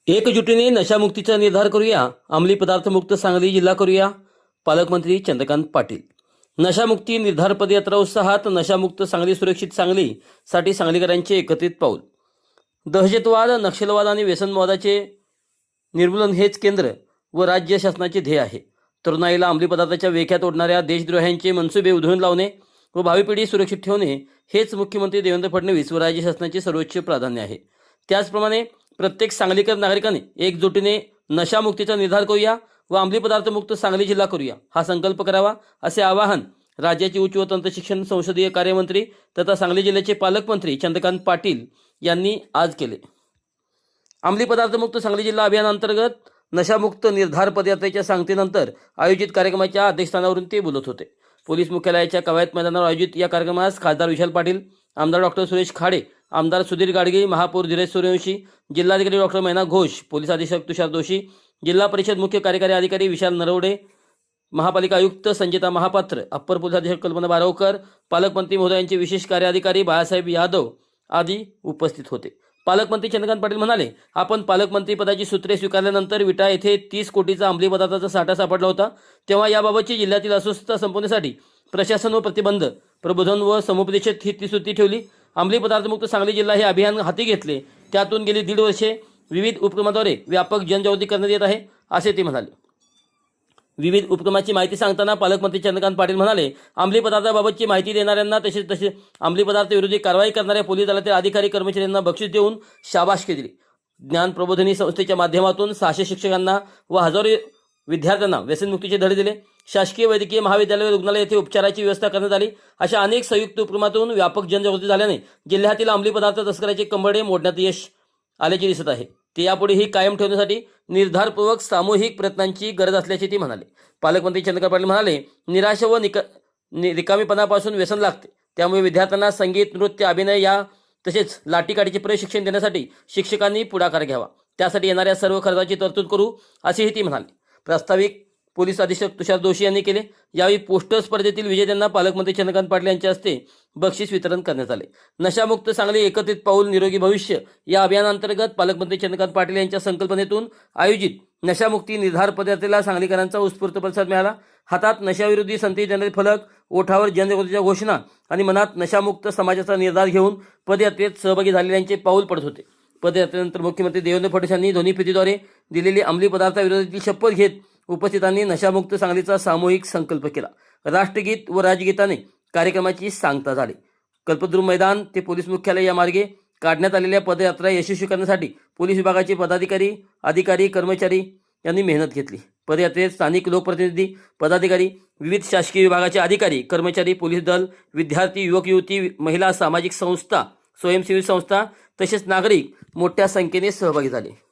एकजुटीने नशामुक्तीचा निर्धार करूया, अंमली पदार्थ मुक्त सांगली जिल्हा करूया. पालकमंत्री चंद्रकांत पाटील. नशामुक्ती निर्धार पदयात्रा उत्साहात. नशामुक्त सांगली सुरक्षित सांगली साठी सांगलीकरांचे एकत्रित पाऊल. दहशतवाद, नक्षलवाद आणि व्यसनवादाचे निर्मूलन हेच केंद्र व राज्य शासनाचे ध्येय आहे. तरुणाईला अंमली पदार्थाच्या वेख्यात ओढणाऱ्या देशद्रोह्यांचे मनसुबे उधळून लावणे व भावी पिढी सुरक्षित ठेवणे हेच मुख्यमंत्री देवेंद्र फडणवीस व राज्य शासनाचे सर्वोच्च प्राधान्य आहे. त्याचप्रमाणे प्रत्येक सांगलीकर नागरिकाने एकजुटीने नशामुक्तीचा निर्धार करूया व अंमली पदार्थ मुक्त सांगली जिल्हा करूया हा संकल्प करावा, असे आवाहन राज्याचे उच्च व तंत्रशिक्षण संसदीय कार्यमंत्री तथा सांगली जिल्ह्याचे पालकमंत्री चंद्रकांत पाटील यांनी आज केले. अंमली पदार्थ मुक्त सांगली जिल्हा अभियानांतर्गत नशामुक्त निर्धार पदयात्रेच्या सांगतेनंतर आयोजित कार्यक्रमाच्या अध्यक्षस्थानावरून ते बोलत होते. पोलीस मुख्यालयाच्या कवायत मैदानावर आयोजित या कार्यक्रमास खासदार विशाल पाटील, आमदार डॉक्टर सुरेश खाडे, आमदार सुधीर गाडगे, महापौर धीरज सूर्यवंशी, जिल्हाधिकारी डॉक्टर मैना घोष, पोलीस अधीक्षक तुषार दोशी, जिल्हा परिषद मुख्य कार्यकारी अधिकारी विशाल नरवडे, महापालिका आयुक्त संजिता महापात्र, अप्पर पोलीस अधीक्षक कल्पना बारावकर, पालकमंत्री महोदयांचे विशेष कार्य अधिकारी बाळासाहेब यादव आदी उपस्थित होते. पालकमंत्री चंद्रकांत पाटील म्हणाले, आपण पालकमंत्री पदाची सूत्रे स्वीकारल्यानंतर विटा येथे 30 कोटीचा अंमली पदार्थाचा साठा सापडला होता. तेव्हा याबाबतची जिल्ह्यातील अस्वस्थता संपवण्यासाठी प्रशासन व प्रतिबंध, प्रबोधन व समुपदेशक ही त्रिसूत्री ठेवली. अंमली पदार्थमुक्त सांगली जिल्हा हे अभियान हाती घेतले. त्यातून गेली 1.5 वर्षे विविध उपक्रमाद्वारे व्यापक जनजागृती करण्यात येत आहे, असे ते म्हणाले. विविध उपक्रमाची माहिती सांगताना पालकमंत्री चंद्रकांत पाटील म्हणाले, अंमली पदार्थाबाबतची माहिती देणाऱ्यांना तसेच अंमली पदार्थ विरोधी कारवाई करणाऱ्या पोलीस दलातील अधिकारी कर्मचाऱ्यांना बक्षीस देऊन शाबासकी दिली. ज्ञान प्रबोधिनी संस्थेच्या माध्यमातून 600 शिक्षकांना व हजारो विद्यार्थ्यांना व्यसनमुक्तीचे धडे दिले. शासकीय वैद्यकीय महाविद्यालय रुग्णालय येथे उपचाराची व्यवस्था करण्यात आली. अशा अनेक संयुक्त उपक्रमातून व्यापक जनजागृती झाल्याने जिल्ह्यातील अंमली पदार्थ तस्कराचे कंबरडे मोडण्यात यश आल्याचे दिसत आहे. ते यापुढेही कायम ठेवण्यासाठी निर्धारपूर्वक सामूहिक प्रयत्नांची गरज असल्याचे ते म्हणाले. पालकमंत्री चंद्रकांत पाटील म्हणाले, निराशा व रिकामीपणापासून व्यसन लागते. त्यामुळे विद्यार्थ्यांना संगीत, नृत्य, अभिनय या तसेच लाठीकाठीचे प्रशिक्षण देण्यासाठी शिक्षकांनी पुढाकार घ्यावा. त्यासाठी येणाऱ्या सर्व खर्चाची तरतूद करू, असेही ते म्हणाले. प्रास्ताविक पोलीस अधीक्षक तुषार दोशी यांनी केले. यावेळी पोस्टर स्पर्धेतील विजेत्यांना पालकमंत्री चंद्रकांत पाटील यांच्या हस्ते बक्षीस वितरण करण्यात आले. नशामुक्त सांगली एकत्रित पाऊल निरोगी भविष्य या अभियानांतर्गत पालकमंत्री चंद्रकांत पाटील यांच्या संकल्पनेतून आयोजित नशामुक्ती निर्धार पदयात्रेला सांगलीकरांचा उत्स्फूर्त प्रतिसाद मिळाला. हातात नशाविरोधी संदेश देणारे फलक, ओठावर जनजागृतीच्या घोषणा आणि मनात नशामुक्त समाजाचा निर्धार घेऊन पदयात्रेत सहभागी झालेल्यांचे पाऊल पडत होते. पदयात्रेनंतर मुख्यमंत्री देवेंद्र फडणवीस यांनी ध्वनिफितीद्वारे दिलेली अंमली पदार्थाविरोधातील शपथ घेत उपस्थितांनी नशामुक्त सांगलीचा सामूहिक संकल्प केला. राष्ट्रगीत व राजगीताने कार्यक्रमाची सांगता झाली. कल्पद्रुम मैदान ते पोलीस मुख्यालय या मार्गे काढण्यात आलेल्या पदयात्रा यशस्वी करण्यासाठी पोलीस विभागाचे पदाधिकारी, अधिकारी, कर्मचारी यांनी मेहनत घेतली. पदयात्रेत स्थानिक लोकप्रतिनिधी, पदाधिकारी, विविध शासकीय विभागाचे अधिकारी, कर्मचारी, पोलीस दल, विद्यार्थी, युवक युवती, महिला, सामाजिक संस्था, स्वयंसेवी संस्था तसेच नागरिक मोठ्या संख्येने सहभागी झाले.